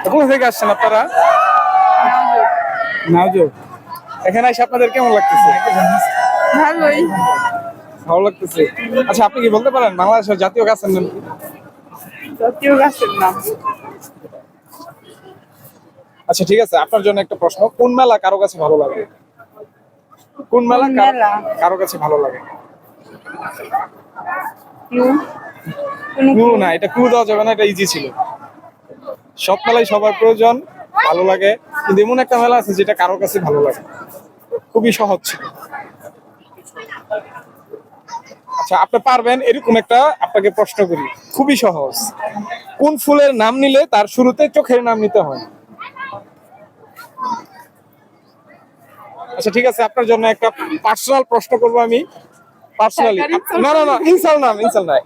কোথা থেকে আসছেন আপনারা? নাওজো। এখানে এসে আপনাদের কেমন লাগতেছে? ভালোই। ভালো লাগতেছে। আচ্ছা, আপনি কি বলতে পারেন বাংলাদেশের জাতীয় গাছের নাম কি? জাতীয় গাছের নাম আচ্ছা ঠিক আছে, আপনার জন্য একটা প্রশ্ন, কোন মেলা কারো কাছে ভালো লাগে? কোন মেলা মেলা কারো কাছে ভালো লাগে? ক্লু ক্লু না, এটা ক্লু দেওয়া যাবে না, এটা ইজি ছিল। সব মেলাই সবার প্রয়োজন, ভালো লাগে, কিন্তু এমন একটা মেলা আছে যেটা কারো কাছে ভালো লাগে। খুবই সহজ ছিল। আচ্ছা, আপনি পারবেন এরকম একটা আপনাকে প্রশ্ন করি, খুবই সহজ। কোন ফুলের নাম নিলে তার শুরুতে চোখের নাম নিতে হয়? আচ্ছা ঠিক আছে, আপনার জন্য একটা পার্সোনাল প্রশ্ন করবো আমি, পার্সোনালি। না না না, ইনসাল না, ইনসাল নাই।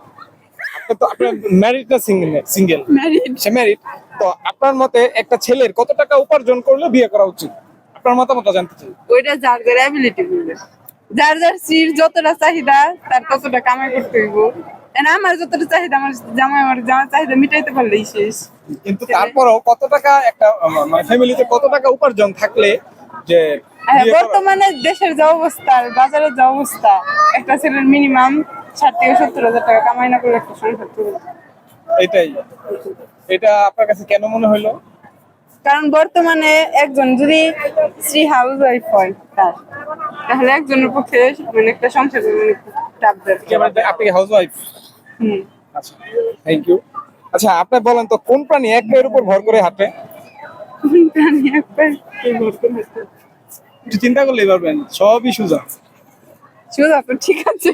আপনি তো আপনার ম্যারিড না সিঙ্গেল? সিঙ্গেল। ম্যারিড। সে ম্যারিড। তো আপনার মতে একটা ছেলের কত টাকা উপার্জন করলে বিয়ে করা উচিত? আপনার মতামত জানতে চাই। ওইটা যার যার অ্যাবিলিটি বলবে, যার যার স্ত্রীর যতটা চাহিদা তার ততটা কামাই করতে হইব। আমার যতটা চাহিদা আমার জামাই চাহিদা মিটাইতে পারলেই শেষ। কিন্তু তারপরেও কত টাকা একটা মানে ফ্যামিলিতে কত টাকা উপার্জন থাকলে যে বিয়ে করা- বর্তমানে দেশের যে অবস্থা, বাজারের যে অবস্থা, একটা ছেলের মিনিমাম 60,000 থেকে 70,000 টাকা কামাই না করলে একটা সংসার চলবে না। এটাই, এটা আপনার কাছে কেন মনে হলো? কারণ বর্তমানে একজন যদি স্ত্রী হাউস ওয়াইফ হয় তাহলে একজনের পক্ষে মানে একটা সংসার মানে চাপ দেয়। আপনি হাউস ওয়াইফ? হুম। আচ্ছা, থ্যাংক ইউ। আচ্ছা, আপনি বলেন তো, কোন প্রাণী এক পায়ের উপর ভর করে হাঁটে? প্রাণী একবার এই বর্তমান হচ্ছে। একটু চিন্তা করলেই পারবেন, সবই সোজা। সোজা তো ঠিক আছে।